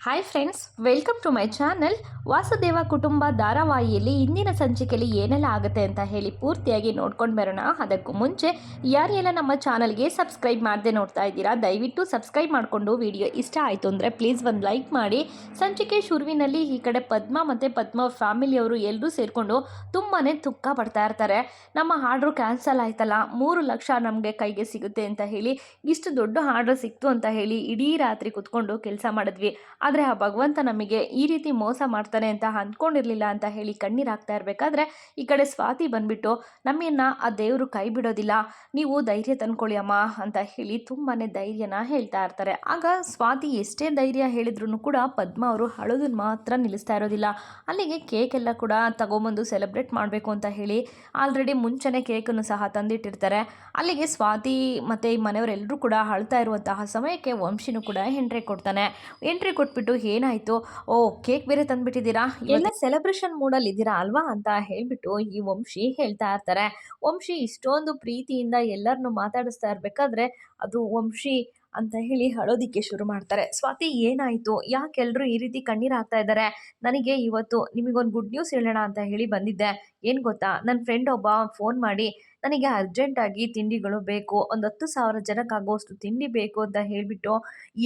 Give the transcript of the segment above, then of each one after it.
Hi friends, welcome to my channel. Vasudeva Kutumba ಧಾರಾವಾಹಿಯಲ್ಲಿ ಇಂದಿನ ಸಂಚಿಕೆಯಲ್ಲಿ ಏನೆಲ್ಲ ಆಗುತ್ತೆ ಅಂತ ಹೇಳಿ ಪೂರ್ತಿಯಾಗಿ ನೋಡ್ಕೊಂಡು ಬರೋಣ. ಅದಕ್ಕೂ ಮುಂಚೆ ಯಾರೆಲ್ಲ ನಮ್ಮ ಚಾನಲ್ಗೆ ಸಬ್ಸ್ಕ್ರೈಬ್ ಮಾಡದೆ ನೋಡ್ತಾ ಇದ್ದೀರಾ, ದಯವಿಟ್ಟು ಸಬ್ಸ್ಕ್ರೈಬ್ ಮಾಡಿಕೊಂಡು ವಿಡಿಯೋ ಇಷ್ಟ ಆಯಿತು ಅಂದರೆ ಪ್ಲೀಸ್ ಒಂದು ಲೈಕ್ ಮಾಡಿ. ಸಂಚಿಕೆ ಶುರುವಿನಲ್ಲಿ ಈ ಕಡೆ ಪದ್ಮ ಮತ್ತು ಪದ್ಮ ಫ್ಯಾಮಿಲಿಯವರು ಎಲ್ಲರೂ ಸೇರಿಕೊಂಡು ತುಂಬಾ ದುಃಖ ಪಡ್ತಾ ಇರ್ತಾರೆ. ನಮ್ಮ ಆರ್ಡ್ರು ಕ್ಯಾನ್ಸಲ್ ಆಯ್ತಲ್ಲ, 3 ಲಕ್ಷ ನಮಗೆ ಕೈಗೆ ಸಿಗುತ್ತೆ ಅಂತ ಹೇಳಿ ಇಷ್ಟು ದೊಡ್ಡ ಆರ್ಡ್ರ್ ಸಿಕ್ತು ಅಂತ ಹೇಳಿ ಇಡೀ ರಾತ್ರಿ ಕುತ್ಕೊಂಡು ಕೆಲಸ ಮಾಡಿದ್ವಿ. ಆದರೆ ಆ ಭಗವಂತ ನಮಗೆ ಈ ರೀತಿ ಮೋಸ ಮಾಡ್ತಾನೆ ಅಂತ ಅಂದ್ಕೊಂಡಿರಲಿಲ್ಲ ಅಂತ ಹೇಳಿ ಕಣ್ಣೀರಾಗ್ತಾ ಇರಬೇಕಾದ್ರೆ ಈ ಕಡೆ ಸ್ವಾತಿ ಬಂದ್ಬಿಟ್ಟು ನಮ್ಮನ್ನ ಆ ದೇವರು ಕೈ ಬಿಡೋದಿಲ್ಲ, ನೀವು ಧೈರ್ಯ ತಂದ್ಕೊಳ್ಳಿ ಅಮ್ಮ ಅಂತ ಹೇಳಿ ತುಂಬಾ ಧೈರ್ಯನ ಹೇಳ್ತಾ ಇರ್ತಾರೆ. ಆಗ ಸ್ವಾತಿ ಎಷ್ಟೇ ಧೈರ್ಯ ಹೇಳಿದ್ರು ಕೂಡ ಪದ್ಮ ಅವರು ಅಳೋದನ್ನ ಮಾತ್ರ ನಿಲ್ಲಿಸ್ತಾ ಇರೋದಿಲ್ಲ. ಅಲ್ಲಿಗೆ ಕೇಕ್ ಎಲ್ಲ ಕೂಡ ತಗೊಂಬಂದು ಸೆಲೆಬ್ರೇಟ್ ಮಾಡಬೇಕು ಅಂತ ಹೇಳಿ ಆಲ್ರೆಡಿ ಮುಂಚೆನೇ ಕೇಕನ್ನು ಸಹ ತಂದಿಟ್ಟಿರ್ತಾರೆ. ಅಲ್ಲಿಗೆ ಸ್ವಾತಿ ಮತ್ತು ಈ ಮನೆಯವರೆಲ್ಲರೂ ಕೂಡ ಅಳ್ತಾ ಇರುವಂತಹ ಸಮಯಕ್ಕೆ ವಂಶಿನೂ ಕೂಡ ಎಂಟ್ರಿ ಕೊಡ್ತಾನೆ. ಎಂಟ್ರಿ ಕೊಟ್ಬಿಟ್ಟು ಏನಾಯಿತು, ಓ ಕೇಕ್ ಬೇರೆ ತಂದುಬಿಟ್ಟಿದ್ದೀರಾ, ಎಲ್ಲ ಸೆಲೆಬ್ರೇಷನ್ ಮೂಡಲ್ಲಿ ಇದ್ದೀರಾ ಅಲ್ವಾ ಅಂತ ಹೇಳಿಬಿಟ್ಟು ಈ ವಂಶಿ ಹೇಳ್ತಾ ಇರ್ತಾರೆ. ವಂಶಿ ಇಷ್ಟೊಂದು ಪ್ರೀತಿಯಿಂದ ಎಲ್ಲರನ್ನು ಮಾತಾಡಿಸ್ತಾ ಇರಬೇಕಾದ್ರೆ ಅದು ವಂಶಿ ಅಂತ ಹೇಳಿ ಅಳೋದಿಕ್ಕೆ ಶುರು ಮಾಡ್ತಾರೆ. ಸ್ವಾತಿ ಏನಾಯಿತು, ಯಾಕೆ ಎಲ್ಲರೂ ಈ ರೀತಿ ಕಣ್ಣೀರು ಹಾಕ್ತಾ ಇದ್ದಾರೆ, ನನಗೆ ಇವತ್ತು ನಿಮಗೊಂದು ಗುಡ್ ನ್ಯೂಸ್ ಹೇಳೋಣ ಅಂತ ಹೇಳಿ ಬಂದಿದ್ದೆ. ಏನು ಗೊತ್ತಾ, ನನ್ನ ಫ್ರೆಂಡ್ ಒಬ್ಬ ಫೋನ್ ಮಾಡಿ ನನಗೆ ಅರ್ಜೆಂಟಾಗಿ ತಿಂಡಿಗಳು ಬೇಕು, ಒಂದು 10,000 ಜನಕ್ಕಾಗುವಷ್ಟು ತಿಂಡಿ ಬೇಕು ಅಂತ ಹೇಳಿಬಿಟ್ಟು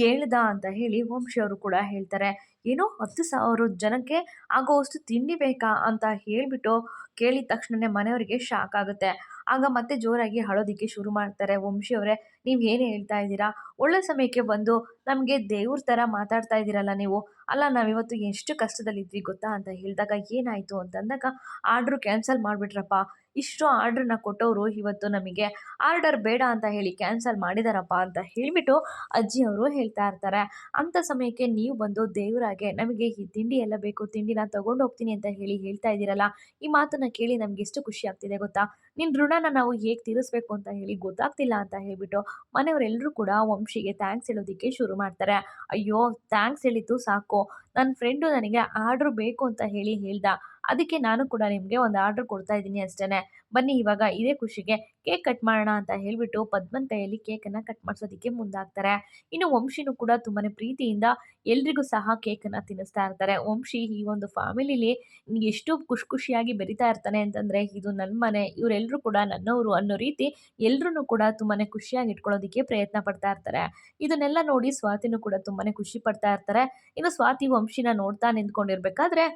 ಹೇಳ್ದ ಅಂತ ಹೇಳಿ ವಂಶಿ ಅವರು ಕೂಡ ಹೇಳ್ತಾರೆ. ಏನು 10,000 ಜನಕ್ಕೆ ಆಗುವಷ್ಟು ತಿಂಡಿ ಬೇಕಾ ಅಂತ ಹೇಳಿಬಿಟ್ಟು ಕೇಳಿದ ತಕ್ಷಣನೇ ಮನೆಯವರಿಗೆ ಶಾಕ್ ಆಗುತ್ತೆ. ಆಗ ಮತ್ತೆ ಜೋರಾಗಿ ಅಳೋದಿಕ್ಕೆ ಶುರು ಮಾಡ್ತಾರೆ. ವಂಶಿಯವರೇ, ನೀವು ಏನು ಹೇಳ್ತಾ ಇದ್ದೀರಾ, ಒಳ್ಳೆ ಸಮಯಕ್ಕೆ ಬಂದು ನಮಗೆ ದೇವ್ರ ಥರ ಮಾತಾಡ್ತಾ ಇದ್ದೀರಲ್ಲ ನೀವು, ಅಲ್ಲ ನಾವಿವತ್ತು ಎಷ್ಟು ಕಷ್ಟದಲ್ಲಿದ್ವಿ ಗೊತ್ತಾ ಅಂತ ಹೇಳಿದಾಗ ಏನಾಯಿತು ಅಂತಂದಾಗ ಆರ್ಡ್ರು ಕ್ಯಾನ್ಸಲ್ ಮಾಡಿಬಿಟ್ರಪ್ಪ, ಇಷ್ಟು ಆರ್ಡ್ರನ್ನ ಕೊಟ್ಟವರು ಇವತ್ತು ನಮಗೆ ಆರ್ಡರ್ ಬೇಡ ಅಂತ ಹೇಳಿ ಕ್ಯಾನ್ಸಲ್ ಮಾಡಿದಾರಪ್ಪ ಅಂತ ಹೇಳಿಬಿಟ್ಟು ಅಜ್ಜಿಯವರು ಹೇಳ್ತಾ ಇರ್ತಾರೆ. ಅಂಥ ಸಮಯಕ್ಕೆ ನೀವು ಬಂದು ದೇವರಾಗೆ ನಮಗೆ ಈ ತಿಂಡಿ ಎಲ್ಲ ಬೇಕು, ತಿಂಡಿನ ತಗೊಂಡು ಹೋಗ್ತೀನಿ ಅಂತ ಹೇಳಿ ಹೇಳ್ತಾ ಇದ್ದೀರಲ್ಲ, ಈ ಮಾತನ್ನು ಕೇಳಿ ನಮ್ಗೆ ಎಷ್ಟು ಖುಷಿ ಆಗ್ತಿದೆ ಗೊತ್ತಾ, ನಿನ್ನ ಋಣನ ನಾವು ಹೇಗೆ ತೀರಿಸ್ಬೇಕು ಅಂತ ಹೇಳಿ ಗೊತ್ತಾಗ್ತಿಲ್ಲ ಅಂತ ಹೇಳಿಬಿಟ್ಟು ಮನೆಯವರೆಲ್ಲರೂ ಕೂಡ ವಂಶಿಗೆ ಥ್ಯಾಂಕ್ಸ್ ಹೇಳೋದಕ್ಕೆ ಶುರು ಮಾಡ್ತಾರೆ. ಅಯ್ಯೋ, ಥ್ಯಾಂಕ್ಸ್ ಹೇಳಿದ್ದು ಸಾಕು, ನನ್ನ ಫ್ರೆಂಡು ನನಗೆ ಆರ್ಡ್ರ್ ಬೇಕು ಅಂತ ಹೇಳಿ ಹೇಳ್ದ, ಅದಕ್ಕೆ ನಾನು ಕೂಡ ನಿಮಗೆ ಒಂದು ಆರ್ಡ್ರ್ ಕೊಡ್ತಾ ಇದ್ದೀನಿ ಅಷ್ಟೇ, ಬನ್ನಿ ಇವಾಗ ಇದೇ ಖುಷಿಗೆ ಕೇಕ್ ಕಟ್ ಮಾಡೋಣ ಅಂತ ಹೇಳಿಬಿಟ್ಟು ಪದ್ಮನ್ ಕೈಯಲ್ಲಿ ಕೇಕನ್ನು ಕಟ್ ಮಾಡಿಸೋದಕ್ಕೆ ಮುಂದಾಗ್ತಾರೆ. ಇನ್ನು ವಂಶಿನೂ ಕೂಡ ತುಂಬಾ ಪ್ರೀತಿಯಿಂದ ಎಲ್ರಿಗೂ ಸಹ ಕೇಕನ್ನು ತಿನ್ನಿಸ್ತಾ ಇರ್ತಾರೆ. ವಂಶಿ ಈ ಒಂದು ಫ್ಯಾಮಿಲಿಲಿ ಎಷ್ಟು ಖುಷಿಯಾಗಿ ಬೆರಿತಾ ಇರ್ತಾನೆ ಅಂತಂದರೆ, ಇದು ನನ್ನ ಮನೆ, ಇವರೆಲ್ಲರೂ ಕೂಡ ನನ್ನವರು ಅನ್ನೋ ರೀತಿ ಎಲ್ಲರೂ ಕೂಡ ತುಂಬಾ ಖುಷಿಯಾಗಿ ಇಟ್ಕೊಳ್ಳೋದಕ್ಕೆ ಪ್ರಯತ್ನ ಪಡ್ತಾ ಇರ್ತಾರೆ. ಇದನ್ನೆಲ್ಲ ನೋಡಿ ಸ್ವಾತಿನೂ ಕೂಡ ತುಂಬಾ ಖುಷಿ ಪಡ್ತಾ ಇರ್ತಾರೆ. ಇನ್ನು ಸ್ವಾತಿ ವಂಶಿನ ನೋಡ್ತಾ ನಿಂತ್ಕೊಂಡಿರ್ಬೇಕಾದ್ರೆ,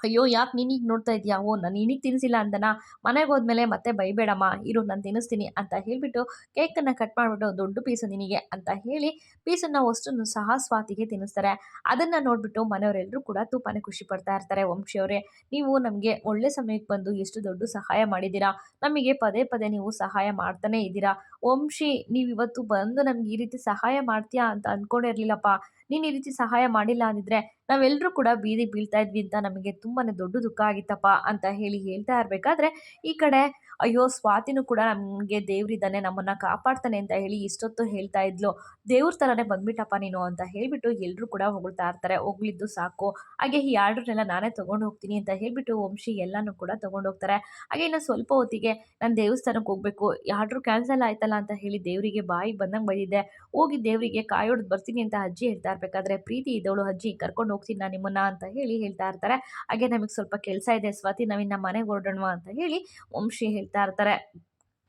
ಅಯ್ಯೋ ಯಾಕೆ ನೀನೀಗ ನೋಡ್ತಾ ಇದೀಯಾ, ಓ ನಾನು ನಿನಗೆ ತಿನ್ನಿಸಿಲ್ಲ ಅಂತನಾ, ಮನೆಗೆ ಹೋದ್ಮೇಲೆ ಮತ್ತೆ ಬೈಬೇಡಮ್ಮ, ಇರು ನಾನು ತಿನ್ನಿಸ್ತೀನಿ ಅಂತ ಹೇಳಿಬಿಟ್ಟು ಕೇಕನ್ನು ಕಟ್ ಮಾಡಿಬಿಟ್ಟು ದೊಡ್ಡ ಪೀಸು ನಿನಗೆ ಅಂತ ಹೇಳಿ ಪೀಸನ್ನು ಅಷ್ಟನ್ನು ಸಹ ಸ್ವಾತಿಗೆ ತಿನ್ನಿಸ್ತಾರೆ. ಅದನ್ನು ನೋಡಿಬಿಟ್ಟು ಮನೆಯವರೆಲ್ಲರೂ ಕೂಡ ತುಂಬಾ ಖುಷಿ ಪಡ್ತಾ ಇರ್ತಾರೆ. ವಂಶಿಯವರೇ, ನೀವು ನಮಗೆ ಒಳ್ಳೆ ಸಮಯಕ್ಕೆ ಬಂದು ಎಷ್ಟು ದೊಡ್ಡ ಸಹಾಯ ಮಾಡಿದ್ದೀರಾ, ನಮಗೆ ಪದೇ ಪದೇ ನೀವು ಸಹಾಯ ಮಾಡ್ತಾನೇ ಇದ್ದೀರಾ. ವಂಶಿ, ನೀವು ಇವತ್ತು ಬಂದು ನಮ್ಗೆ ಈ ರೀತಿ ಸಹಾಯ ಮಾಡ್ತೀಯಾ ಅಂತ ಅಂದ್ಕೊಂಡಿರ್ಲಿಲ್ಲಪ್ಪ, ನೀನು ಈ ರೀತಿ ಸಹಾಯ ಮಾಡಿಲ್ಲ ಅಂದಿದ್ರೆ ನಾವೆಲ್ಲರೂ ಕೂಡ ಬೀದಿ ಬೀಳ್ತಾ ಇದ್ವಿ ಅಂತ ನಮಗೆ ತುಂಬಾ ದೊಡ್ಡ ದುಃಖ ಆಗಿತ್ತಪ್ಪ ಅಂತ ಹೇಳಿ ಹೇಳ್ತಾ ಇರಬೇಕಾದ್ರೆ ಈ ಕಡೆ ಅಯ್ಯೋ ಸ್ವಾತಿನೂ ಕೂಡ ನಮಗೆ ದೇವ್ರಿದ್ದಾನೆ, ನಮ್ಮನ್ನು ಕಾಪಾಡ್ತಾನೆ ಅಂತ ಹೇಳಿ ಇಷ್ಟೊತ್ತು ಹೇಳ್ತಾ ಇದ್ಲು, ದೇವ್ರ ಥರನೇ ಬಂದ್ಬಿಟ್ಟಪ್ಪ ನೀನು ಅಂತ ಹೇಳಿಬಿಟ್ಟು ಎಲ್ಲರೂ ಕೂಡ ಹೊಗಳ್ತಾ ಇರ್ತಾರೆ. ಹೊಗಳಿದ್ದು ಸಾಕು, ಹಾಗೆ ಈ ಆರ್ಡ್ರನ್ನೆಲ್ಲ ನಾನೇ ತೊಗೊಂಡು ಹೋಗ್ತೀನಿ ಅಂತ ಹೇಳಿಬಿಟ್ಟು ವಂಶಿ ಎಲ್ಲನೂ ಕೂಡ ತೊಗೊಂಡು ಹೋಗ್ತಾರೆ. ಹಾಗೆ ಇನ್ನು ಸ್ವಲ್ಪ ಹೊತ್ತಿಗೆ ನಾನು ದೇವಸ್ಥಾನಕ್ಕೆ ಹೋಗಬೇಕು, ಆರ್ಡ್ರು ಕ್ಯಾನ್ಸಲ್ ಆಯ್ತಲ್ಲ ಅಂತ ಹೇಳಿ ದೇವರಿಗೆ ಬಾಯಿಗೆ ಬಂದಂಗೆ ಬೈದಿದ್ದೆ, ಹೋಗಿ ದೇವರಿಗೆ ಕಾಯೋಡ್ದು ಬರ್ತೀನಿ ಅಂತ ಅಜ್ಜಿ ಹೇಳ್ತಾ ಇರಬೇಕಾದ್ರೆ, ಪ್ರೀತಿ ಇದ್ದವಳು ಅಜ್ಜಿ ಕರ್ಕೊಂಡು ಹೋಗ್ತೀನಿ ನಾನು ನಿಮ್ಮನ್ನ ಅಂತ ಹೇಳಿ ಹೇಳ್ತಾ ಇರ್ತಾರೆ. ಹಾಗೆ ನಮಗೆ ಸ್ವಲ್ಪ ಕೆಲಸ ಇದೆ ಸ್ವಾತಿ, ನಾವಿನ್ನ ಮನೆಗೆ ಹೊರಡೋಣ ಅಂತ ಹೇಳಿ ವಂಶಿ ಹೇಳ್ತಾ ಇರ್ತಾರೆ.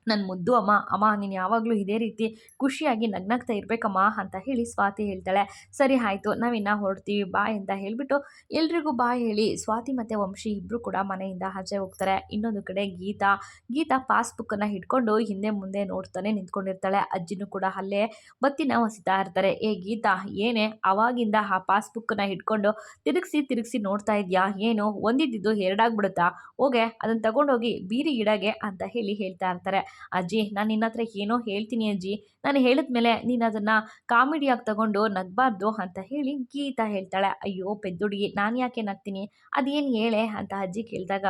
ನನ್ನ ಮುದ್ದು ಅಮ್ಮ, ಅಮ್ಮ ನೀನು ಯಾವಾಗಲೂ ಇದೇ ರೀತಿ ಖುಷಿಯಾಗಿ ನಗ್ನಗ್ತಾ ಇರಬೇಕಮ್ಮ ಅಂತ ಹೇಳಿ ಸ್ವಾತಿ ಹೇಳ್ತಾಳೆ. ಸರಿ ಆಯಿತು, ನಾವಿನ್ನು ಹೊರಡ್ತೀವಿ ಬಾಯ್ ಅಂತ ಹೇಳಿಬಿಟ್ಟು ಎಲ್ರಿಗೂ ಬಾಯ್ ಹೇಳಿ ಸ್ವಾತಿ ಮತ್ತು ವಂಶಿ ಇಬ್ಬರು ಕೂಡ ಮನೆಯಿಂದ ಆಚೆ ಹೋಗ್ತಾರೆ. ಇನ್ನೊಂದು ಕಡೆ ಗೀತಾ ಪಾಸ್ಬುಕ್ಕನ್ನು ಹಿಡ್ಕೊಂಡು ಹಿಂದೆ ಮುಂದೆ ನೋಡ್ತಾನೆ ನಿಂತ್ಕೊಂಡಿರ್ತಾಳೆ. ಅಜ್ಜಿನೂ ಕೂಡ ಅಲ್ಲೇ ಬತ್ತಿನ ಹೊಸಿತಾ ಇರ್ತಾರೆ. ಏ ಗೀತಾ, ಏನೇ ಅವಾಗಿಂದ ಆ ಪಾಸ್ಬುಕ್ಕನ್ನು ಹಿಡ್ಕೊಂಡು ತಿರುಗಿಸಿ ನೋಡ್ತಾ ಇದೆಯಾ, ಏನು ಒಂದಿದ್ದು ಎರಡಾಗ್ಬಿಡುತ್ತಾ, ಹೋಗೆ ಅದನ್ನು ತಗೊಂಡೋಗಿ ಬೀರಿ ಇಡಗೆ ಅಂತ ಹೇಳಿ ಹೇಳ್ತಾ ಇರ್ತಾರೆ. ಅಜ್ಜಿ, ನಾನು ನಿನ್ನ ಹತ್ರ ಏನೋ ಹೇಳ್ತೀನಿ ಅಜ್ಜಿ, ನಾನು ಹೇಳಿದ್ಮೇಲೆ ನೀನು ಅದನ್ನು ಕಾಮಿಡಿಯಾಗಿ ತಗೊಂಡು ನಗಬಾರ್ದು ಅಂತ ಹೇಳಿ ಗೀತಾ ಹೇಳ್ತಾಳೆ. ಅಯ್ಯೋ ಪೆದ್ದುಡುಗಿ, ನಾನು ಯಾಕೆ ನಗ್ತೀನಿ, ಅದೇನು ಹೇಳೆ ಅಂತ ಅಜ್ಜಿ ಕೇಳಿದಾಗ,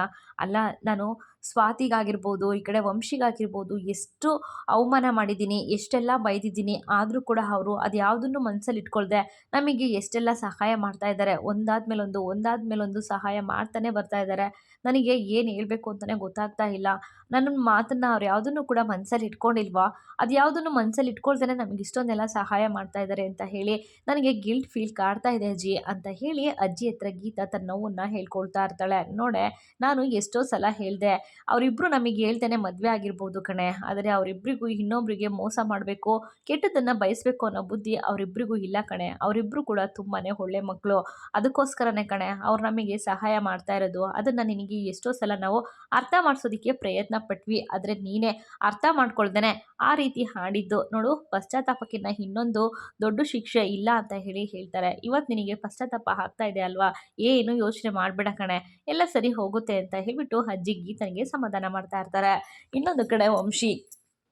ಅಲ್ಲ ನಾನು ಸ್ವಾತಿಗಾಗಿರ್ಬೋದು, ಈ ಕಡೆ ವಂಶಿಗಾಗಿರ್ಬೋದು ಎಷ್ಟು ಅವಮಾನ ಮಾಡಿದ್ದೀನಿ, ಎಷ್ಟೆಲ್ಲ ಬೈದಿದ್ದೀನಿ. ಆದರೂ ಕೂಡ ಅವರು ಅದ್ಯಾವುದನ್ನು ಮನಸ್ಸಲ್ಲಿ ಇಟ್ಕೊಳ್ದೆ ನಮಗೆ ಎಷ್ಟೆಲ್ಲ ಸಹಾಯ ಮಾಡ್ತಾ ಇದ್ದಾರೆ. ಒಂದಾದ್ಮೇಲೊಂದು, ಒಂದಾದ್ಮೇಲೊಂದು ಸಹಾಯ ಮಾಡ್ತಾನೆ ಬರ್ತಾ ಇದ್ದಾರೆ. ನನಗೆ ಏನು ಹೇಳಬೇಕು ಅಂತಲೇ ಗೊತ್ತಾಗ್ತಾ ಇಲ್ಲ. ನನ್ನ ಮಾತನ್ನು ಅವ್ರು ಯಾವುದನ್ನು ಕೂಡ ಮನಸ್ಸಲ್ಲಿ ಇಟ್ಕೊಂಡಿಲ್ವಾ? ಅದ್ಯಾವುದನ್ನು ಮನಸ್ಸಲ್ಲಿ ಇಟ್ಕೊಳ್ದೇನೆ ನಮಗೆ ಇಷ್ಟೊಂದೆಲ್ಲ ಸಹಾಯ ಮಾಡ್ತಾ ಇದ್ದಾರೆ ಅಂತ ಹೇಳಿ ನನಗೆ ಗಿಲ್ಟ್ ಫೀಲ್ ಕಾಡ್ತಾ ಇದೆ ಅಜ್ಜಿ ಅಂತ ಹೇಳಿ ಅಜ್ಜಿ ಹತ್ರ ಗೀತಾ ತನ್ನ ನೋವನ್ನು ಹೇಳ್ಕೊಳ್ತಾ ಇರ್ತಾಳೆ. ನೋಡೆ, ನಾನು ಎಷ್ಟೋ ಸಲ ಹೇಳಿದೆ, ಅವರಿಬ್ಬರು ನಮಗೆ ಹೇಳ್ದೇನೆ ಮದುವೆ ಆಗಿರ್ಬೋದು ಕಣೆ, ಆದರೆ ಅವರಿಬ್ಬರಿಗೂ ಇನ್ನೊಬ್ರಿಗೆ ಮೋಸ ಮಾಡಬೇಕು, ಕೆಟ್ಟದ್ದನ್ನು ಬಯಸಬೇಕು ಅನ್ನೋ ಬುದ್ಧಿ ಅವರಿಬ್ಬರಿಗೂ ಇಲ್ಲ ಕಣೆ. ಅವರಿಬ್ಬರು ಕೂಡ ತುಂಬಾ ಒಳ್ಳೆ ಮಕ್ಕಳು. ಅದಕ್ಕೋಸ್ಕರನೇ ಕಣೆ ಅವ್ರು ನಮಗೆ ಸಹಾಯ ಮಾಡ್ತಾ ಇರೋದು. ಅದನ್ನು ನಿನಗೆ ಎಷ್ಟೋ ಸಲ ನಾವು ಅರ್ಥ ಮಾಡಿಸೋದಕ್ಕೆ ಪ್ರಯತ್ನ ಪಟ್ವಿ, ಆದರೆ ನೀನೇ ಅರ್ಥ ಮಾಡ್ಕೊಳ್ದೇನೆ ಆ ರೀತಿ ಹಾಡಿದ್ದು. ನೋಡು, ಪಶ್ಚಾತ್ತಾಪಕ್ಕಿಂತ ಇನ್ನೊಂದು ದೊಡ್ಡ ಶಿಕ್ಷೆ ಇಲ್ಲ ಅಂತ ಹೇಳಿ ಹೇಳ್ತಾರೆ. ಇವತ್ತು ನಿನಗೆ ಪಶ್ಚಾತ್ತಾಪ ಆಗ್ತಾ ಇದೆ ಅಲ್ವಾ? ಏನು ಯೋಚನೆ ಮಾಡಬೇಡ ಕಣೆ, ಎಲ್ಲ ಸರಿ ಹೋಗುತ್ತೆ ಅಂತ ಹೇಳ್ಬಿಟ್ಟು ಅಜ್ಜಿ ಗೀತನಿಗೆ ಸಮಾಧಾನ ಮಾಡ್ತಾ ಇರ್ತಾರೆ. ಇನ್ನೊಂದು ಕಡೆ ವಂಶಿ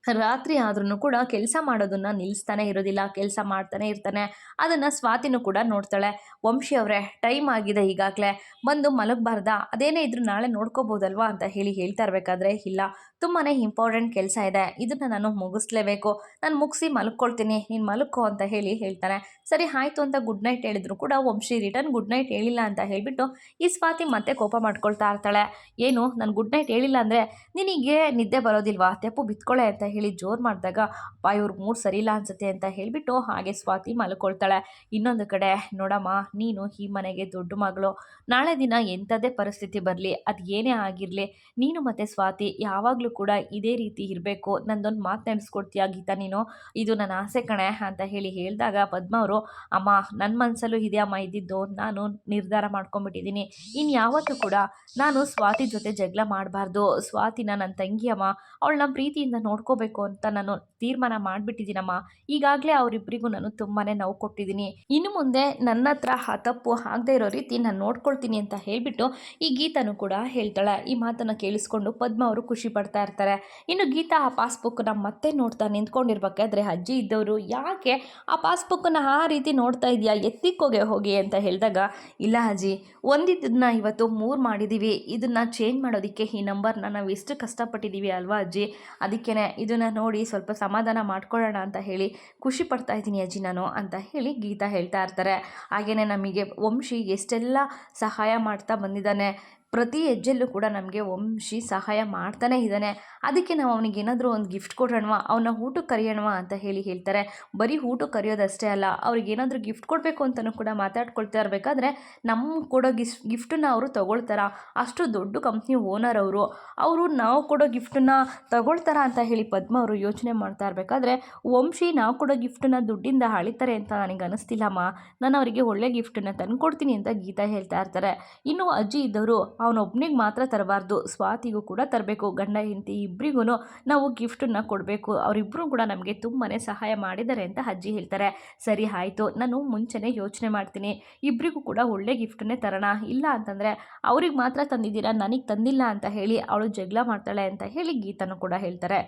ರಾತ್ರಿ ಆದ್ರೂ ಕೂಡ ಕೆಲಸ ಮಾಡೋದನ್ನ ನಿಲ್ಲಿಸ್ತಾನೆ ಇರೋದಿಲ್ಲ, ಕೆಲಸ ಮಾಡ್ತಾನೆ ಇರ್ತಾನೆ. ಅದನ್ನು ಸ್ವಾತಿನೂ ಕೂಡ ನೋಡ್ತಾಳೆ. ವಂಶಿ ಅವರೇ, ಟೈಮ್ ಆಗಿದೆ ಈಗಾಗಲೇ, ಬಂದು ಮಲಗಬಾರ್ದಾ? ಅದೇನೇ ಇದ್ರೂ ನಾಳೆ ನೋಡ್ಕೋಬೋದಲ್ವಾ ಅಂತ ಹೇಳಿ ಹೇಳ್ತಾ ಇರಬೇಕಾದ್ರೆ, ಇಲ್ಲ, ತುಂಬಾ ಇಂಪಾರ್ಟೆಂಟ್ ಕೆಲಸ ಇದೆ, ಇದನ್ನು ನಾನು ಮುಗಿಸ್ಲೇಬೇಕು, ನಾನು ಮುಗಿಸಿ ಮಲ್ಕೊಳ್ತೀನಿ, ನೀನು ಮಲ್ಕೋ ಅಂತ ಹೇಳಿ ಹೇಳ್ತಾನೆ. ಸರಿ ಆಯಿತು ಅಂತ ಗುಡ್ ನೈಟ್ ಹೇಳಿದ್ರು ಕೂಡ ವಂಶಿ ರಿಟರ್ನ್ ಗುಡ್ ನೈಟ್ ಹೇಳಿಲ್ಲ ಅಂತ ಹೇಳಿಬಿಟ್ಟು ಈ ಸ್ವಾತಿ ಮತ್ತೆ ಕೋಪ ಮಾಡ್ಕೊಳ್ತಾ ಇರ್ತಾಳೆ. ಏನು, ನಾನು ಗುಡ್ ನೈಟ್ ಹೇಳಿಲ್ಲ ಅಂದರೆ ನಿನಗೆ ನಿದ್ದೆ ಬರೋದಿಲ್ವಾ? ತೆಪ್ಪು ಬಿತ್ಕೊಳ್ಳೆ ಅಂತ ಹೇಳಿ ಜೋರು ಮಾಡಿದಾಗ, ಅಪ್ಪ ಇವ್ರ ಮೂಡ್ ಸರಿಯಿಲ್ಲ ಅನ್ಸುತ್ತೆ ಅಂತ ಹೇಳಿಬಿಟ್ಟು ಹಾಗೆ ಸ್ವಾತಿ ಮಲ್ಕೊಳ್ತಾಳೆ. ಇನ್ನೊಂದು ಕಡೆ, ನೋಡಮ್ಮ, ನೀನು ಈ ಮನೆಗೆ ದೊಡ್ಡ ಮಗಳು, ನಾಳೆ ದಿನ ಎಂಥದೇ ಪರಿಸ್ಥಿತಿ ಬರಲಿ, ಅದು ಏನೇ ಆಗಿರಲಿ, ನೀನು ಮತ್ತು ಸ್ವಾತಿ ಯಾವಾಗಲೂ ಕೂಡ ಇದೇ ರೀತಿ ಇರಬೇಕು. ನಂದೊಂದು ಮಾತು ನೆನೆಸ್ಕೊಡ್ತೀಯ ಗೀತಾ ನೀನು? ಇದು ನನ್ನ ಆಸೆ ಕಣೆ ಅಂತ ಹೇಳಿ ಹೇಳಿದಾಗ ಪದ್ಮ ಅವರು, ಅಮ್ಮ, ನನ್ನ ಮನಸ್ಸಲ್ಲೂ ಇದೆ ಅಮ್ಮ ಇದ್ದಿದ್ದು, ನಾನು ನಿರ್ಧಾರ ಮಾಡ್ಕೊಂಡ್ಬಿಟ್ಟಿದ್ದೀನಿ, ಇನ್ಯಾವತ್ತೂ ಕೂಡ ನಾನು ಸ್ವಾತಿ ಜೊತೆ ಜಗಳ ಮಾಡಬಾರ್ದು. ಸ್ವಾತಿನ ನನ್ನ ತಂಗಿ ಅಮ್ಮ, ಅವಳನ್ನ ಪ್ರೀತಿಯಿಂದ ನೋಡ್ಕೋಬೇಕು ಅಂತ ನಾನು ತೀರ್ಮಾನ ಮಾಡಿಬಿಟ್ಟಿದ್ದೀನಮ್ಮ. ಈಗಾಗಲೇ ಅವರಿಬ್ಬರಿಗೂ ನಾನು ತುಂಬಾ ನೋವು ಕೊಟ್ಟಿದ್ದೀನಿ. ಇನ್ನು ಮುಂದೆ ನನ್ನ ಹತ್ರ ಆ ತಪ್ಪು ಆಗದೆ ಇರೋ ರೀತಿ ನಾನು ನೋಡ್ಕೊಳ್ತೀನಿ ಅಂತ ಹೇಳಿಬಿಟ್ಟು ಈ ಗೀತನೂ ಕೂಡ ಹೇಳ್ತಾಳೆ. ಈ ಮಾತನ್ನು ಕೇಳಿಸ್ಕೊಂಡು ಪದ್ಮ ಅವರು ಖುಷಿ ಪಡ್ತಾ ಇರ್ತಾರೆ. ಇನ್ನು ಗೀತಾ ಆ ಪಾಸ್ಬುಕ್ನ ಮತ್ತೆ ನೋಡ್ತಾ ನಿಂತ್ಕೊಂಡಿರ್ಬೇಕಾದ್ರೆ ಅಜ್ಜಿ ಇದ್ದವರು, ಯಾಕೆ ಆ ಪಾಸ್ಬುಕ್ಕನ್ನು ಆ ರೀತಿ ನೋಡ್ತಾ ಇದೆಯಾ, ಎತ್ತಿಕ್ಕೋಗೆ ಹೋಗಿ ಅಂತ ಹೇಳಿದಾಗ, ಇಲ್ಲ ಅಜ್ಜಿ, ಒಂದಿದ್ದನ್ನ ಇವತ್ತು 3 ಮಾಡಿದ್ದೀವಿ, ಇದನ್ನು ಚೇಂಜ್ ಮಾಡೋದಕ್ಕೆ ಈ ನಂಬರ್ನ ನಾವು ಎಷ್ಟು ಕಷ್ಟಪಟ್ಟಿದ್ದೀವಿ ಅಲ್ವಾ ಅಜ್ಜಿ, ಅದಕ್ಕೇ ಇದನ್ನು ನೋಡಿ ಸ್ವಲ್ಪ ಸಮಾಧಾನ ಮಾಡ್ಕೊಳ್ಳೋಣ ಅಂತ ಹೇಳಿ ಖುಷಿ ಪಡ್ತಾ ಇದ್ದೀನಿ ಅಜ್ಜಿ ನಾನು ಅಂತ ಹೇಳಿ ಗೀತಾ ಹೇಳ್ತಾ ಇರ್ತಾರೆ. ಹಾಗೆಯೇ ನಮಗೆ ವಂಶಿ ಎಷ್ಟೆಲ್ಲ ಸಹಾಯ ಮಾಡ್ತಾ ಬಂದಿದ್ದಾನೆ, ಪ್ರತಿ ಹೆಜ್ಜೆಲ್ಲೂ ಕೂಡ ನಮಗೆ ವಂಶಿ ಸಹಾಯ ಮಾಡ್ತಾನೇ ಇದ್ದಾನೆ. ಅದಕ್ಕೆ ನಾವು ಅವನಿಗೆ ಏನಾದರೂ ಒಂದು ಗಿಫ್ಟ್ ಕೊಡೋಣವಾ, ಅವನ ಊಟಕ್ಕೆ ಕರೆಯೋಣವಾ ಅಂತ ಹೇಳಿ ಹೇಳ್ತಾರೆ. ಬರೀ ಊಟಕ್ಕೆ ಕರೆಯೋದಷ್ಟೇ ಅಲ್ಲ, ಅವ್ರಿಗೆ ಏನಾದರೂ ಗಿಫ್ಟ್ ಕೊಡಬೇಕು ಅಂತಲೂ ಕೂಡ ಮಾತಾಡ್ಕೊಳ್ತಾ ಇರಬೇಕಾದ್ರೆ ನಮ್ಮ ಕೊಡೋ ಗಿಫ್ಟನ್ನು ಅವರು ತೊಗೊಳ್ತಾರ, ಅಷ್ಟು ದೊಡ್ಡ ಕಂಪ್ನಿ ಓನರ್ ಅವರು ನಾವು ಕೊಡೋ ಗಿಫ್ಟನ್ನು ತಗೊಳ್ತಾರ ಅಂತ ಹೇಳಿ ಪದ್ಮ ಅವರು ಯೋಚನೆ ಮಾಡ್ತಾ ಇರಬೇಕಾದ್ರೆ, ವಂಶಿ ನಾವು ಕೊಡೋ ಗಿಫ್ಟನ್ನು ದುಡ್ಡಿಂದ ಅಳಿತಾರೆ ಅಂತ ನನಗೆ ಅನಿಸ್ತಿಲ್ಲಮ್ಮ, ನಾನು ಅವರಿಗೆ ಒಳ್ಳೆ ಗಿಫ್ಟನ್ನು ತಂದುಕೊಡ್ತೀನಿ ಅಂತ ಗೀತಾ ಹೇಳ್ತಾ ಇರ್ತಾರೆ. ಇನ್ನು ಅಜ್ಜಿ ಇದ್ದವರು, ಅವನೊಬ್ಬನಿಗೆ ಮಾತ್ರ ತರಬಾರ್ದು, ಸ್ವಾತಿಗೂ ಕೂಡ ತರಬೇಕು, ಗಂಡ ಹೆಂಡತಿ ಇಬ್ಬರಿಗೂ ನಾವು ಗಿಫ್ಟನ್ನು ಕೊಡಬೇಕು, ಅವರಿಬ್ಬರು ಕೂಡ ನಮಗೆ ತುಂಬಾ ಸಹಾಯ ಮಾಡಿದ್ದಾರೆ ಅಂತ ಅಜ್ಜಿ ಹೇಳ್ತಾರೆ. ಸರಿ ಆಯಿತು, ನಾನು ಮುಂಚೆನೇ ಯೋಚನೆ ಮಾಡ್ತೀನಿ, ಇಬ್ಬರಿಗೂ ಕೂಡ ಒಳ್ಳೆ ಗಿಫ್ಟನ್ನೇ ತರೋಣ, ಇಲ್ಲ ಅಂತಂದರೆ ಅವ್ರಿಗೆ ಮಾತ್ರ ತಂದಿದ್ದೀರಾ, ನನಗೆ ತಂದಿಲ್ಲ ಅಂತ ಹೇಳಿ ಅವಳು ಜಗಳ ಮಾಡ್ತಾಳೆ ಅಂತ ಹೇಳಿ ಗೀತನೂ ಕೂಡ ಹೇಳ್ತಾರೆ.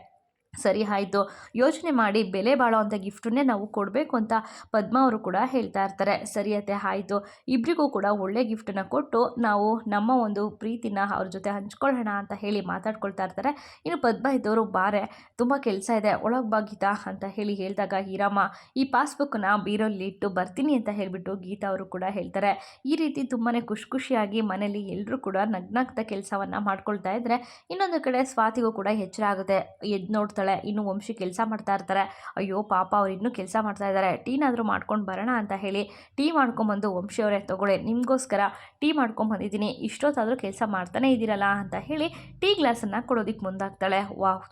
ಸರಿ ಆಯಿತು, ಯೋಚನೆ ಮಾಡಿ ಬೆಲೆ ಬಾಳೋ ಅಂಥ ಗಿಫ್ಟನ್ನೇ ನಾವು ಕೊಡಬೇಕು ಅಂತ ಪದ್ಮ ಅವರು ಕೂಡ ಹೇಳ್ತಾ ಇರ್ತಾರೆ. ಸರಿಯತ್ತೆ, ಆಯಿತು, ಇಬ್ಬರಿಗೂ ಕೂಡ ಒಳ್ಳೆ ಗಿಫ್ಟನ್ನು ಕೊಟ್ಟು ನಾವು ನಮ್ಮ ಒಂದು ಪ್ರೀತಿನ ಅವ್ರ ಜೊತೆ ಹಂಚ್ಕೊಳ್ಳೋಣ ಅಂತ ಹೇಳಿ ಮಾತಾಡ್ಕೊಳ್ತಾ ಇರ್ತಾರೆ. ಇನ್ನು ಪದ್ಮ ಇದ್ದವರು, ಬಾರೆ, ತುಂಬ ಕೆಲಸ ಇದೆ, ಒಳಗೆ ಬಾ ಗೀತಾ ಅಂತ ಹೇಳಿ ಹೇಳಿದಾಗ, ಈರಮ್ಮ, ಈ ಪಾಸ್ಬುಕ್ಕನ್ನ ಬೀರಲ್ಲಿ ಇಟ್ಟು ಬರ್ತೀನಿ ಅಂತ ಹೇಳಿಬಿಟ್ಟು ಗೀತಾ ಅವರು ಕೂಡ ಹೇಳ್ತಾರೆ. ಈ ರೀತಿ ತುಂಬಾ ಖುಷಿಯಾಗಿ ಮನೇಲಿ ಎಲ್ಲರೂ ಕೂಡ ನಗ್ನಾಗ್ತಾ ಕೆಲಸವನ್ನು ಮಾಡ್ಕೊಳ್ತಾ ಇದ್ದರೆ, ಇನ್ನೊಂದು ಕಡೆ ಸ್ವಾತಿಗೂ ಕೂಡ ಎಚ್ಚರ ಆಗುತ್ತೆ. ಎದ್ದು ನೋಡ್ತಾಳೆ, ಇನ್ನು ವಂಶಿ ಕೆಲಸ ಮಾಡ್ತಾ ಇರ್ತಾರೆ. ಅಯ್ಯೋ ಪಾಪ, ಅವ್ರು ಇನ್ನೂ ಕೆಲಸ ಮಾಡ್ತಾ ಇದ್ದಾರೆ, ಟೀನಾದರೂ ಮಾಡ್ಕೊಂಡು ಬರೋಣ ಅಂತ ಹೇಳಿ ಟೀ ಮಾಡ್ಕೊಂಬಂದು, ವಂಶಿ ಅವರೇ ತಗೊಳ್ಳಿ, ನಿಮಗೋಸ್ಕರ ಟೀ ಮಾಡ್ಕೊಂಬಂದಿದ್ದೀನಿ, ಇಷ್ಟೊತ್ತಾದರೂ ಕೆಲಸ ಮಾಡ್ತಾನೆ ಇದ್ದೀರಲ್ಲ ಅಂತ ಹೇಳಿ ಟೀ ಗ್ಲಾಸನ್ನು ಕೊಡೋದಕ್ಕೆ ಮುಂದಾಗ್ತಾಳೆ.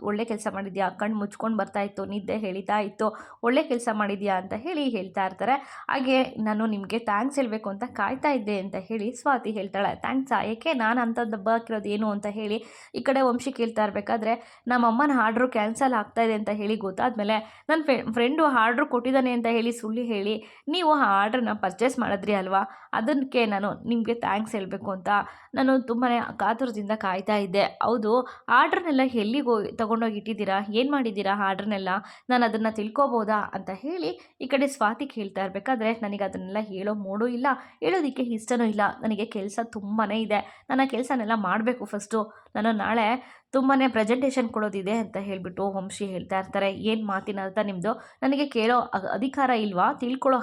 ಒಳ್ಳೆ ಕೆಲಸ ಮಾಡಿದ್ಯಾ, ಕಣ್ಣು ಮುಚ್ಕೊಂಡು ಬರ್ತಾ ಇತ್ತು, ನಿದ್ದೆ ಹೇಳಿತಾ ಇತ್ತು, ಒಳ್ಳೆ ಕೆಲಸ ಮಾಡಿದ್ಯಾ ಅಂತ ಹೇಳಿ ಹೇಳ್ತಾ ಇರ್ತಾರೆ. ಹಾಗೆ ನಾನು ನಿಮಗೆ ಥ್ಯಾಂಕ್ಸ್ ಹೇಳಬೇಕು ಅಂತ ಕಾಯ್ತಾ ಇದ್ದೆ ಅಂತ ಹೇಳಿ ಸ್ವಾತಿ ಹೇಳ್ತಾಳೆ. ಥ್ಯಾಂಕ್ಸಾ, ಏಕೆ, ನಾನು ಅಂಥದ್ದು ಹಾಕಿರೋದು ಏನು ಅಂತ ಹೇಳಿ ಈ ಕಡೆ ವಂಶಿ ಕೇಳ್ತಾ ಇರಬೇಕಾದ್ರೆ, ನಮ್ಮಮ್ಮನ ಆರ್ಡ್ರು ಕ್ಯಾನ್ಸಲ್ ಆಗ್ತಾ ಇದೆ ಅಂತ ಹೇಳಿ ಗೊತ್ತಾದ್ಮೇಲೆ ನನ್ನ ಫ್ರೆಂಡು ಆರ್ಡ್ರು ಕೊಟ್ಟಿದ್ದಾನೆ ಅಂತ ಹೇಳಿ ಸುಳ್ಳು ಹೇಳಿ ನೀವು ಆ ಆರ್ಡ್ರನ್ನ ಪರ್ಚೇಸ್ ಮಾಡಿದ್ರಿ ಅಲ್ವಾ, ಅದಕ್ಕೆ ನಾನು ನಿಮಗೆ ಥ್ಯಾಂಕ್ಸ್ ಹೇಳಬೇಕು ಅಂತ ನಾನು ತುಂಬಾ ಕಾತುರದಿಂದ ಕಾಯ್ತಾ ಇದ್ದೆ. ಹೌದು, ಆರ್ಡ್ರನ್ನೆಲ್ಲ ಎಲ್ಲಿಗೆ ತೊಗೊಂಡೋಗಿ ಇಟ್ಟಿದ್ದೀರಾ, ಏನು ಮಾಡಿದ್ದೀರಾ ಆರ್ಡ್ರನ್ನೆಲ್ಲ, ನಾನು ಅದನ್ನು ತಿಳ್ಕೊಬೋದಾ ಅಂತ ಹೇಳಿ ಈ ಕಡೆ ಸ್ವಾತಿ ಹೇಳ್ತಾ ಇರಬೇಕಾದ್ರೆ, ನನಗೆ ಅದನ್ನೆಲ್ಲ ಹೇಳೋ ಮೂಡೂ ಇಲ್ಲ, ಹೇಳೋದಕ್ಕೆ ಇಷ್ಟನೂ ಇಲ್ಲ, ನನಗೆ ಕೆಲಸ ತುಂಬಾ ಇದೆ, ನನ್ನ ಕೆಲಸನೆಲ್ಲ ಮಾಡಬೇಕು ಫಸ್ಟು, ನಾನು ನಾಳೆ ತುಂಬಾ ಪ್ರೆಸೆಂಟೇಷನ್ ಕೊಡೋದಿದೆ ಅಂತ ಹೇಳಿಬಿಟ್ಟು ವಂಶಿ ಹೇಳ್ತಾ ಇರ್ತಾರೆ. ಏನು ಮಾತಿನ ಅರ್ಥ ನಿಮ್ಮದು? ನನಗೆ ಕೇಳೋ ಅಧಿಕಾರ ಇಲ್ವಾ? ತಿಳ್ಕೊಳ್ಳೋ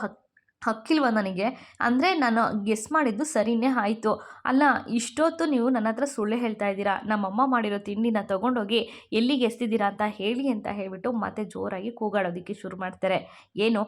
ಹಕ್ಕಿಲ್ವಾ ನನಗೆ? ಅಂದರೆ ನಾನು ಗೆಸ್ ಮಾಡಿದ್ದು ಸರಿನೇ ಆಯಿತು. ಅಲ್ಲ, ಇಷ್ಟೊತ್ತು ನೀವು ನನ್ನ ಹತ್ರ ಸುಳ್ಳು ಹೇಳ್ತಾ ಇದ್ದೀರಾ. ನಮ್ಮಮ್ಮ ಮಾಡಿರೋ ತಿಂಡಿನ ತೊಗೊಂಡೋಗಿ ಎಲ್ಲಿಗೆ ಎಸ್ತಿದ್ದೀರಾ ಅಂತ ಹೇಳಿ ಅಂತ ಹೇಳಿಬಿಟ್ಟು ಮತ್ತೆ ಜೋರಾಗಿ ಕೂಗಾಡೋದಕ್ಕೆ ಶುರು ಮಾಡ್ತಾರೆ. ಏನು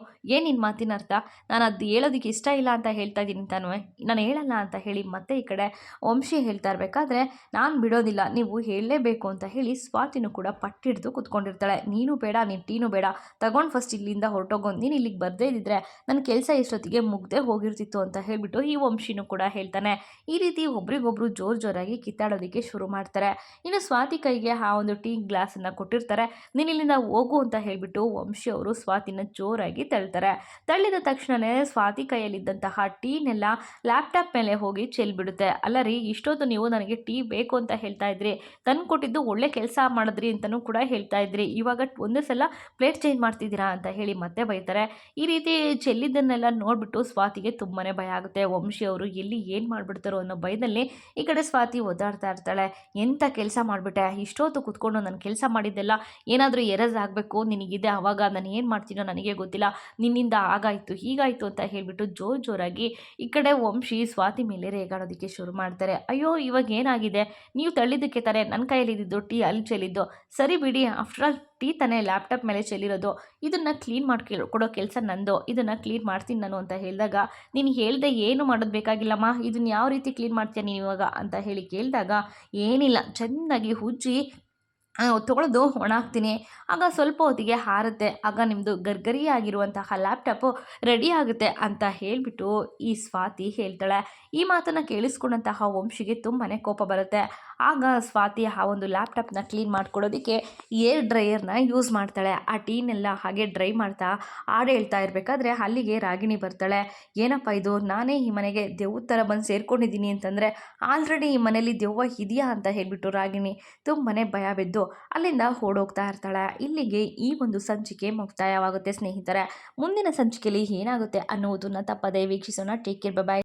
ನಿನ್ನ ಮಾತಿನ ಅರ್ಥ? ನಾನು ಅದು ಹೇಳೋದಕ್ಕೆ ಇಷ್ಟ ಇಲ್ಲ ಅಂತ ಹೇಳ್ತಾ ಇದ್ದೀನಿ ತಾನೇ, ನಾನು ಹೇಳಲ್ಲ ಅಂತ ಹೇಳಿ ಮತ್ತೆ ಈ ಕಡೆ ವಂಶಿ ಹೇಳ್ತಾ ಇರಬೇಕಾದ್ರೆ, ನಾನು ಬಿಡೋದಿಲ್ಲ, ನೀವು ಹೇಳಲೇಬೇಕು ಅಂತ ಹೇಳಿ ಸ್ವಾತಿನೂ ಕೂಡ ಪಟ್ಟಿಡ್ದು ಕೂತ್ಕೊಂಡಿರ್ತಾಳೆ. ನೀನು ಬೇಡ, ನಿನ್ನ ಟೀನು ಬೇಡ, ತಗೊಂಡು ಫಸ್ಟ್ ಇಲ್ಲಿಂದ ಹೊರಟೋಗು. ನೀನು ಇಲ್ಲಿಗೆ ಬರದೇ ಇದ್ದಿದ್ರೆ ನನ್ನ ಕೆಲಸ ಎಷ್ಟೊತ್ತಿಗೆ ಮುಗ್ದೇ ಹೋಗಿರ್ತಿತ್ತು ಅಂತ ಹೇಳಿಬಿಟ್ಟು ಈ ವಂಶಿನೂ ಕೂಡ ಹೇಳ್ತಾನೆ. ಈ ರೀತಿ ಒಬ್ರಿಗೊಬ್ರು ಜೋರಾಗಿ ಕಿತ್ತಾಡೋದಕ್ಕೆ ಶುರು ಮಾಡ್ತಾರೆ. ಇನ್ನು ಸ್ವಾತಿ ಕೈಗೆ ಆ ಒಂದು ಟೀ ಗ್ಲಾಸನ್ನು ಕೊಟ್ಟಿರ್ತಾರೆ. ನೀನು ಇಲ್ಲಿಂದ ಹೋಗು ಅಂತ ಹೇಳಿಬಿಟ್ಟು ವಂಶಿ ಅವರು ಸ್ವಾತಿನ ಜೋರಾಗಿ ತಳ್ತಾರೆ. ತಳ್ಳಿದ ತಕ್ಷಣವೇ ಸ್ವಾತಿ ಕೈಯಲ್ಲಿದ್ದಂತಹ ಟೀನೆಲ್ಲ ಲ್ಯಾಪ್ಟಾಪ್ ಮೇಲೆ ಹೋಗಿ ಚೆಲ್ಬಿಡುತ್ತೆ. ಅಲ್ಲ ರೀ, ಇಷ್ಟೊತ್ತು ನೀವು ನನಗೆ ಟೀ ಬೇಕು ಅಂತ ಹೇಳ್ತಾ ಇದ್ರಿ, ತಂದು ಕೊಟ್ಟಿದ್ದು ಒಳ್ಳೆ ಕೆಲಸ ಮಾಡಿದ್ರಿ ಅಂತಲೂ ಕೂಡ ಹೇಳ್ತಾ ಇದ್ರಿ, ಇವಾಗ ಒಂದೇ ಸಲ ಪ್ಲೇಟ್ ಚೇಂಜ್ ಮಾಡ್ತಿದ್ದೀರಾ ಅಂತ ಹೇಳಿ ಮತ್ತೆ ಬೈತಾರೆ. ಈ ರೀತಿ ಚೆಲ್ಲಿದ್ದನ್ನೆಲ್ಲ ನೋಡಿಬಿಟ್ಟು ಸ್ವಾತಿಗೆ ತುಂಬಾ ಭಯ ಆಗುತ್ತೆ. ವಂಶಿ ಅವರು ಎಲ್ಲಿ ಏನು ಮಾಡಿಬಿಡ್ತಾರೋ ಅನ್ನೋ ಭಯದಲ್ಲಿ ಈ ಕಡೆ ಸ್ವಾತಿ ಒದ್ದಾಡ್ತಾ ಇರ್ತಾಳೆ. ಎಂಥ ಕೆಲಸ ಮಾಡಿಬಿಟ್ಟೆ, ಇಷ್ಟೊತ್ತು ಕೂತ್ಕೊಂಡು ನಾನು ಕೆಲಸ ಮಾಡಿದ್ದೆಲ್ಲ ಏನಾದರೂ ಎರಸ್ ಆಗಬೇಕು ನಿನಗಿದೆ, ಆವಾಗ ನಾನು ಏನು ಮಾಡ್ತೀನೋ ನನಗೆ ಗೊತ್ತಿಲ್ಲ, ನಿನ್ನಿಂದ ಆಗಾಯಿತು ಹೀಗಾಯಿತು ಅಂತ ಹೇಳಿಬಿಟ್ಟು ಜೋರಾಗಿ ಈ ಕಡೆ ವಂಶಿ ಸ್ವಾತಿ ಮೇಲೆ ರೇಗಾಡೋದಕ್ಕೆ ಶುರು ಮಾಡ್ತಾರೆ. ಅಯ್ಯೋ, ಇವಾಗ ಏನಾಗಿದೆ? ನೀವು ತಳ್ಳಿದ್ದಕ್ಕೆ ತಾನೇ ನನ್ನ ಕೈಯಲ್ಲಿದ್ದು ಟೀ ಅಲ್ಲಿ ಚೆಲ್ಲಿದ್ದು, ಸರಿ ಬಿಡಿ, ಆಫ್ಟರ್ ಆಲ್ ಟೀ ತಾನೇ ಲ್ಯಾಪ್ಟಾಪ್ ಮೇಲೆ ಚೆಲ್ಲಿರೋದು, ಇದನ್ನು ಕ್ಲೀನ್ ಮಾಡಿ ಕೊಡೋ ಕೆಲಸ ನಂದು, ಇದನ್ನು ಕ್ಲೀನ್ ಮಾಡ್ತೀನಿ ನಾನು ಅಂತ ಹೇಳಿದಾಗ, ನೀನು ಹೇಳ್ದೆ ಏನು ಮಾಡೋದು ಬೇಕಾಗಿಲ್ಲಮ್ಮ, ಇದನ್ನು ಯಾವ ರೀತಿ ಕ್ಲೀನ್ ಮಾಡ್ತೀಯ ನೀನು ಇವಾಗ ಅಂತ ಹೇಳಿ ಕೇಳಿದಾಗ, ಏನಿಲ್ಲ, ಚೆನ್ನಾಗಿ ಉಜ್ಜಿ ತೊಳೆದು ಒಣಾಕ್ತೀನಿ, ಆಗ ಸ್ವಲ್ಪ ಹೊತ್ತಿಗೆ ಹಾರುತ್ತೆ, ಆಗ ನಿಮ್ಮದು ಗರ್ಗರಿಯಾಗಿರುವಂತಹ ಲ್ಯಾಪ್ಟಾಪು ರೆಡಿ ಆಗುತ್ತೆ ಅಂತ ಹೇಳಿಬಿಟ್ಟು ಈ ಸ್ವಾತಿ ಹೇಳ್ತಾಳೆ. ಈ ಮಾತನ್ನು ಕೇಳಿಸ್ಕೊಂಡಂತಹ ವಂಶಿಗೆ ತುಂಬಾ ಕೋಪ ಬರುತ್ತೆ. ಆಗ ಸ್ವಾತಿ ಆ ಒಂದು ಲ್ಯಾಪ್ಟಾಪ್ನ ಕ್ಲೀನ್ ಮಾಡ್ಕೊಡೋದಕ್ಕೆ ಏರ್ ಡ್ರೈಯರ್ನ ಯೂಸ್ ಮಾಡ್ತಾಳೆ. ಆ ಟೀನೆಲ್ಲ ಹಾಗೆ ಡ್ರೈ ಮಾಡ್ತಾ ಹಾಡು ಹೇಳ್ತಾ ಇರಬೇಕಾದ್ರೆ ಅಲ್ಲಿಗೆ ರಾಗಿಣಿ ಬರ್ತಾಳೆ. ಏನಪ್ಪ ಇದು, ನಾನೇ ಈ ಮನೆಗೆ ದೆವ್ವದ ಥರ ಬಂದು ಸೇರ್ಕೊಂಡಿದ್ದೀನಿ ಅಂತಂದರೆ ಆಲ್ರೆಡಿ ಈ ಮನೇಲಿ ದೆವ್ವ ಇದೆಯಾ ಅಂತ ಹೇಳಿಬಿಟ್ಟು ರಾಗಿಣಿ ತುಂಬಾ ಭಯ ಬಿದ್ದು ಅಲ್ಲಿಂದ ಓಡೋಗ್ತಾ ಇರ್ತಾಳೆ. ಇಲ್ಲಿಗೆ ಈ ಒಂದು ಸಂಚಿಕೆ ಮುಕ್ತಾಯವಾಗುತ್ತೆ ಸ್ನೇಹಿತರೆ. ಮುಂದಿನ ಸಂಚಿಕೆಯಲ್ಲಿ ಏನಾಗುತ್ತೆ ಅನ್ನುವುದನ್ನು ತಪ್ಪದೇ ವೀಕ್ಷಿಸೋಣ. Take care, by.